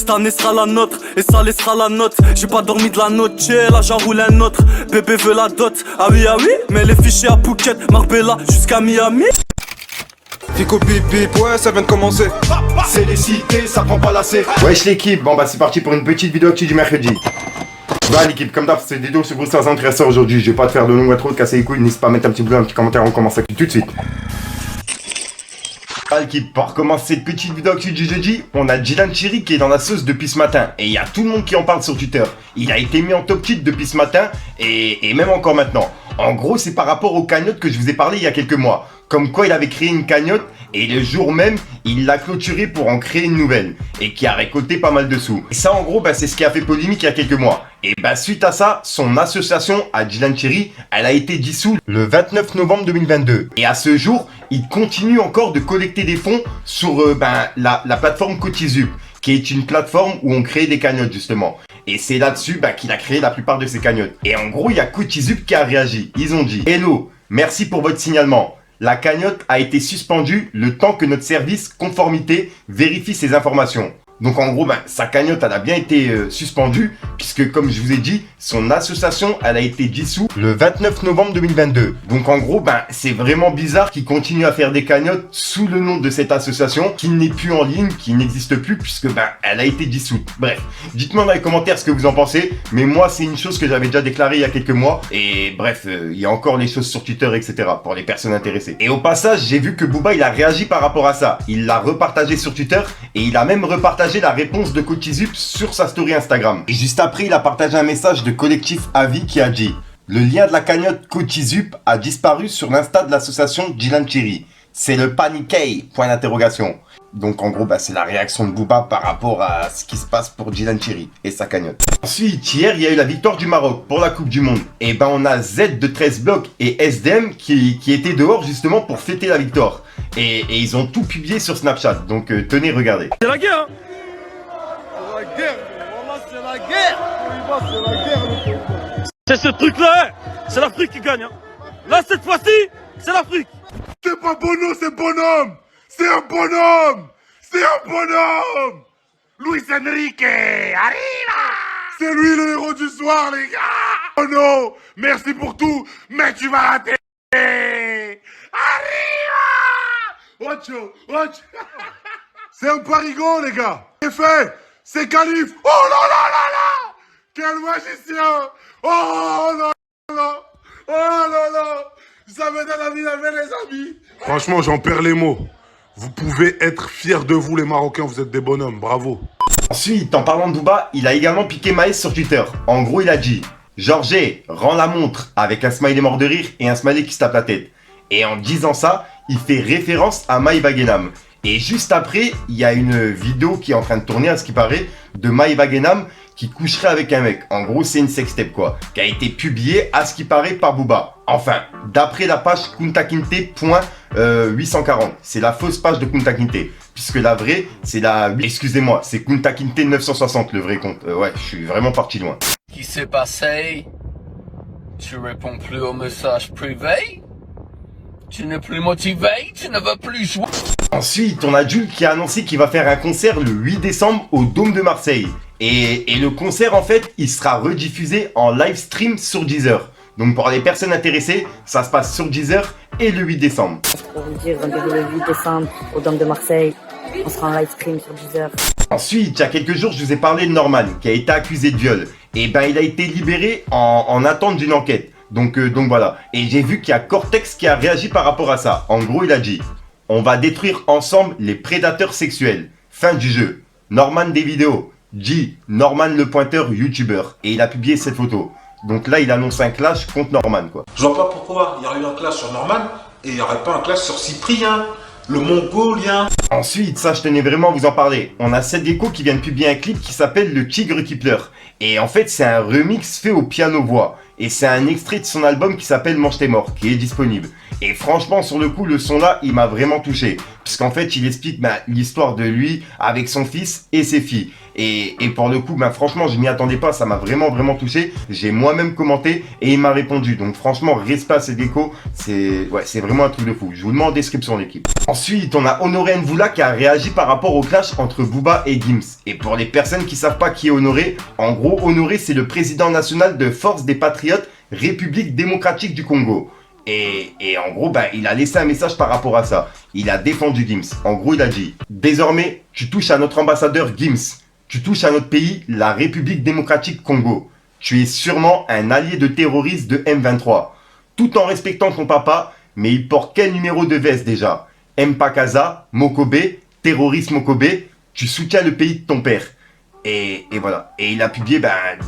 cette année sera la nôtre, et ça laissera la note. J'ai pas dormi de la noche, là j'enroule un autre. Bébé veut la dot, ah oui, mais les fichiers à Phuket, Marbella jusqu'à Miami. Fico bip bip, ouais ça vient de commencer. C'est les cités, ça prend pas la C. Wesh l'équipe, bon bah c'est parti pour une petite vidéo actu du mercredi. Bah l'équipe, comme d'hab, cette vidéo sur Bruxelles intéressant aujourd'hui. Je vais pas te faire de longue intro, de casser les couilles, n'hésite pas à mettre un petit bleu, un petit commentaire, on commence actu tout de suite. Ah l'équipe, pour commencer cette petite vidéo actu du jeudi, on a Dylan Cherry qui est dans la sauce depuis ce matin. Et il y a tout le monde qui en parle sur Twitter. Il a été mis en top kit depuis ce matin et même encore maintenant. En gros, c'est par rapport aux cagnottes que je vous ai parlé il y a quelques mois. Comme quoi il avait créé une cagnotte et le jour même, il l'a clôturée pour en créer une nouvelle. Et qui a récolté pas mal de sous. Et ça en gros, bah, c'est ce qui a fait polémique il y a quelques mois. Et bah suite à ça, son association à Dylan Cherry, elle a été dissoute le 29 novembre 2022. Et à ce jour, il continue encore de collecter des fonds sur la plateforme Cotizup, qui est une plateforme où on crée des cagnottes justement. Et c'est là-dessus qu'il a créé la plupart de ses cagnottes. Et en gros, il y a Cotizup qui a réagi. Ils ont dit « Hello, merci pour votre signalement. La cagnotte a été suspendue le temps que notre service conformité vérifie ces informations. » Donc en gros, sa cagnotte, elle a bien été suspendue, puisque comme je vous ai dit, son association, elle a été dissoute le 29 novembre 2022. Donc en gros, c'est vraiment bizarre qu'il continue à faire des cagnottes sous le nom de cette association, qui n'est plus en ligne, qui n'existe plus, puisque elle a été dissoute. Bref, dites-moi dans les commentaires ce que vous en pensez, mais moi, c'est une chose que j'avais déjà déclarée il y a quelques mois, et bref, il y a encore les choses sur Twitter, etc., pour les personnes intéressées. Et au passage, j'ai vu que Booba, il a réagi par rapport à ça. Il l'a repartagé sur Twitter, et il a même repartagé la réponse de Cotizup sur sa story Instagram. Et juste après, il a partagé un message de Collectif Avis qui a dit « Le lien de la cagnotte Cotizup a disparu sur l'insta de l'association Dylan Cherry. C'est le paniqué, point d'interrogation. » Donc en gros, c'est la réaction de Booba par rapport à ce qui se passe pour Dylan Cherry et sa cagnotte. Ensuite, hier, il y a eu la victoire du Maroc pour la Coupe du Monde. Et on a Z de 13 blocs et SDM qui étaient dehors justement pour fêter la victoire. Et ils ont tout publié sur Snapchat. Donc tenez, regardez. C'est la guerre, hein. C'est ce truc-là, c'est l'Afrique qui gagne. Hein. Là, cette fois-ci, c'est l'Afrique. C'est pas Bono, c'est Bonhomme. C'est un bonhomme. C'est un bonhomme. Luis Enrique, arriva. C'est lui le héros du soir, les gars. Bono, merci pour tout, mais tu vas rater. Arriva. Ocho, ocho. C'est un parigo, les gars. C'est fait. C'est Khalif. Oh là là là là. Quel magicien. Oh là là. Oh là là. Ça me donne envie d'aimer les amis. Franchement, j'en perds les mots. Vous pouvez être fiers de vous, les Marocains. Vous êtes des bonhommes. Bravo. Ensuite, en parlant de Booba, il a également piqué Maes sur Twitter. En gros, il a dit « Georges, rends la montre » avec un smiley mort de rire et un smiley qui se tape la tête. Et en disant ça, il fait référence à Maïva Genam. Et juste après, il y a une vidéo qui est en train de tourner, à ce qui paraît, de Maïva Genam qui coucherait avec un mec. En gros, c'est une sextape quoi, qui a été publiée, à ce qui paraît, par Booba. Enfin, d'après la page kuntakinte.840. C'est la fausse page de Kuntakinte. Puisque la vraie, c'est la... Excusez-moi, c'est Kuntakinte 960, le vrai compte. Ouais, je suis vraiment parti loin. Qui s'est passé? Tu réponds plus aux messages privés? Tu n'es plus motivé? Tu ne veux plus jouer? Ensuite, on a Jules qui a annoncé qu'il va faire un concert le 8 décembre au Dôme de Marseille. Et le concert, en fait, il sera rediffusé en live stream sur Deezer. Donc pour les personnes intéressées, ça se passe sur Deezer et le 8 décembre. Pour vous dire, rendez-vous le 8 décembre au Dôme de Marseille. On sera en live stream sur Deezer. Ensuite, il y a quelques jours, je vous ai parlé de Norman, qui a été accusé de viol. Et il a été libéré en attente d'une enquête. Donc voilà. Et j'ai vu qu'il y a Cortex qui a réagi par rapport à ça. En gros, il a dit « On va détruire ensemble les prédateurs sexuels. Fin du jeu. Norman des vidéos. G. Norman le pointeur youtubeur. » Et il a publié cette photo. Donc là, il annonce un clash contre Norman, quoi. Je vois pas pourquoi il y aurait eu un clash sur Norman et il n'y aurait pas un clash sur Cyprien, le Mongolien. Ensuite, ça, je tenais vraiment à vous en parler. On a Seth Gecko qui vient de publier un clip qui s'appelle Le Tigre qui pleure. Et en fait, c'est un remix fait au piano-voix. Et c'est un extrait de son album qui s'appelle Mange tes morts, qui est disponible. Et franchement, sur le coup, le son là, il m'a vraiment touché. Puisqu'en fait, il explique l'histoire de lui avec son fils et ses filles. Et pour le coup, franchement, je m'y attendais pas, ça m'a vraiment touché. J'ai moi-même commenté et il m'a répondu. Donc franchement, respect à ces décos, c'est vraiment un truc de fou. Je vous le mets en description, l'équipe. Ensuite, on a Honoré Nvoula qui a réagi par rapport au clash entre Booba et Gims. Et pour les personnes qui savent pas qui est Honoré, en gros, Honoré, c'est le président national de Force des Patriotes République démocratique du Congo. Et en gros, il a laissé un message par rapport à ça. Il a défendu Gims. En gros, il a dit « Désormais, tu touches à notre ambassadeur Gims. Tu touches à notre pays, la République démocratique Congo. Tu es sûrement un allié de terroriste de M23. Tout en respectant ton papa, mais il porte quel numéro de veste déjà? Mpakaza, Mokobe, terroriste Mokobe, tu soutiens le pays de ton père. » Et voilà. Et il a publié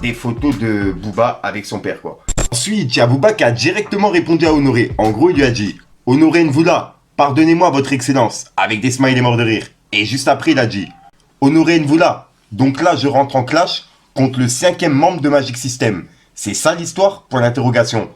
des photos de Booba avec son père, quoi. Ensuite, il y a Booba qui a directement répondu à Honoré. En gros, il lui a dit « Honoré Nvoula, pardonnez-moi votre excellence » avec des smileys morts de rire. Et juste après, il a dit « Honoré Nvoula, donc là, je rentre en clash contre le 5e membre de Magic System. C'est ça l'histoire ?» Point d'interrogation.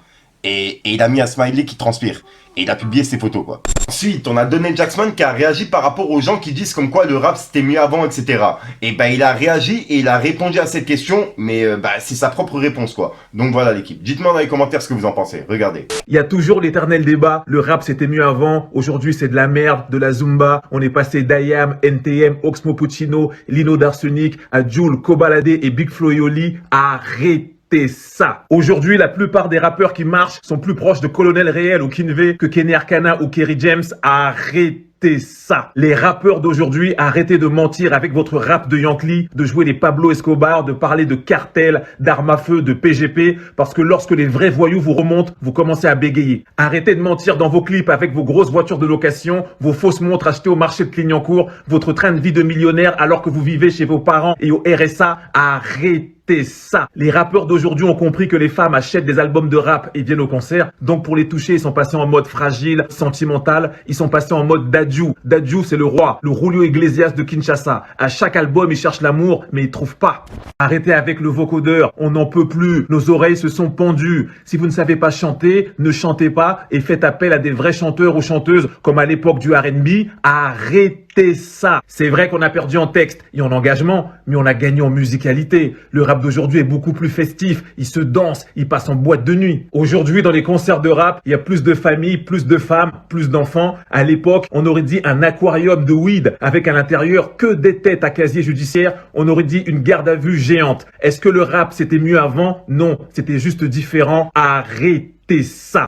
Et il a mis un smiley qui transpire. Et il a publié ses photos, quoi. Ensuite, on a Donald Jackson qui a réagi par rapport aux gens qui disent comme quoi le rap c'était mieux avant, etc. Et il a réagi et il a répondu à cette question, mais c'est sa propre réponse, quoi. Donc voilà l'équipe. Dites-moi dans les commentaires ce que vous en pensez. Regardez. Il y a toujours l'éternel débat. Le rap c'était mieux avant. Aujourd'hui c'est de la merde, de la zumba. On est passé d'IAM, NTM, Oxmo Puccino, Lino d'Arsenic, à Jul, Kobalade et Big Flo et Oli. Arrêtez ça. Aujourd'hui, la plupart des rappeurs qui marchent sont plus proches de Colonel Réel ou Kinvé que Kenny Arcana ou Kerry James. Arrêtez ça. Les rappeurs d'aujourd'hui, arrêtez de mentir avec votre rap de Yankee, de jouer les Pablo Escobar, de parler de cartel, d'armes à feu, de PGP, parce que lorsque les vrais voyous vous remontent, vous commencez à bégayer. Arrêtez de mentir dans vos clips avec vos grosses voitures de location, vos fausses montres achetées au marché de Clignancourt, votre train de vie de millionnaire alors que vous vivez chez vos parents et au RSA. Arrêtez ça. Les rappeurs d'aujourd'hui ont compris que les femmes achètent des albums de rap et viennent au concert. Donc pour les toucher, ils sont passés en mode fragile, sentimental. Ils sont passés en mode Dadju. Dadju, c'est le roi, le Julio Iglesias de Kinshasa. À chaque album, ils cherchent l'amour, mais ils trouvent pas. Arrêtez avec le vocodeur. On n'en peut plus. Nos oreilles se sont pendues. Si vous ne savez pas chanter, ne chantez pas et faites appel à des vrais chanteurs ou chanteuses comme à l'époque du R&B. Arrêtez ça. C'est vrai qu'on a perdu en texte et en engagement, mais on a gagné en musicalité. Le rap d'aujourd'hui est beaucoup plus festif. Il se danse, il passe en boîte de nuit. Aujourd'hui, dans les concerts de rap, il y a plus de familles, plus de femmes, plus d'enfants. À l'époque, on aurait dit un aquarium de weed avec à l'intérieur que des têtes à casier judiciaire. On aurait dit une garde à vue géante. Est-ce que le rap c'était mieux avant? Non, c'était juste différent. Arrêtez ça.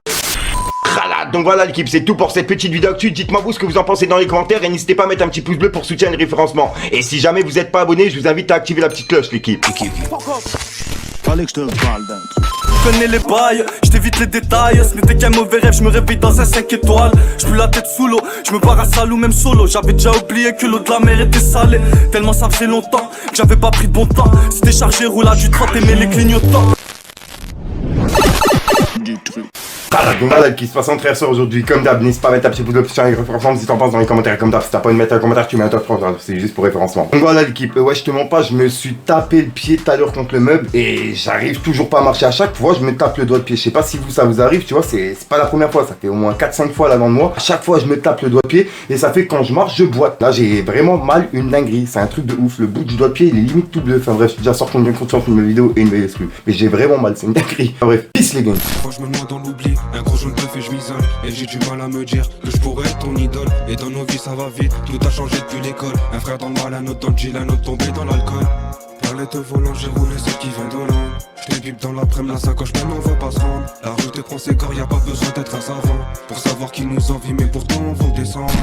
Donc voilà l'équipe, c'est tout pour cette petite vidéo actu. Dites-moi vous ce que vous en pensez dans les commentaires et n'hésitez pas à mettre un petit pouce bleu pour soutenir le référencement. Et si jamais vous n'êtes pas abonné, je vous invite à activer la petite cloche l'équipe. Fallait que je te parle d'un truc. Je connais les bails, je t'évite les détails. Ce n'était qu'un mauvais rêve, je me réveille dans un 5 étoiles. Je plus la tête sous l'eau, je me barre à Salou même solo. J'avais déjà oublié que l'eau de la mer était salée. Tellement ça faisait longtemps que j'avais pas pris de bon temps. C'était chargé, roulage du 30, aimé les clignotants. Donc voilà qui se passe entre frères aujourd'hui, comme d'hab, n'hésite pas à mettre un petit pouce bleu sur les référencements, si t'en penses dans les commentaires, comme d'hab, si t'as pas envie de mettre un commentaire, tu mets un top 30, c'est juste pour référencement. Donc voilà l'équipe, ouais je te mens pas, je me suis tapé le pied tout à l'heure contre le meuble et j'arrive toujours pas à marcher. À chaque fois je me tape le doigt de pied, je sais pas si vous ça vous arrive, tu vois, c'est pas la première fois, ça fait au moins 4-5 fois là dans le mois. À chaque fois je me tape le doigt de pied et ça fait que quand je marche je boite. Là j'ai vraiment mal une dinguerie, c'est un truc de ouf, le bout du doigt de pied il est limite tout bleu. Enfin bref, je suis déjà sorti de bien conscience une vidéo et une nouvelle exclue. Mais j'ai vraiment mal, c'est une dinguerie. Enfin, bref, peace les gars. Franchement moi dans l'oubli, un gros jaune bœuf et je m'isole. Et j'ai du mal à me dire que je pourrais être ton idole. Et dans nos vies ça va vite, tout a changé depuis l'école. Un frère dans le mal, un autre dans le Gil, un autre tombé dans l'alcool. Palette volant, j'ai roulé celle qui vient d'Hollande. J't'ai bip dans l'après-midi, la sacoche maintenant on va pas se rendre. La rue te prend ses corps, y'a pas besoin d'être un savant pour savoir qui nous envie, mais pourtant on va descendre.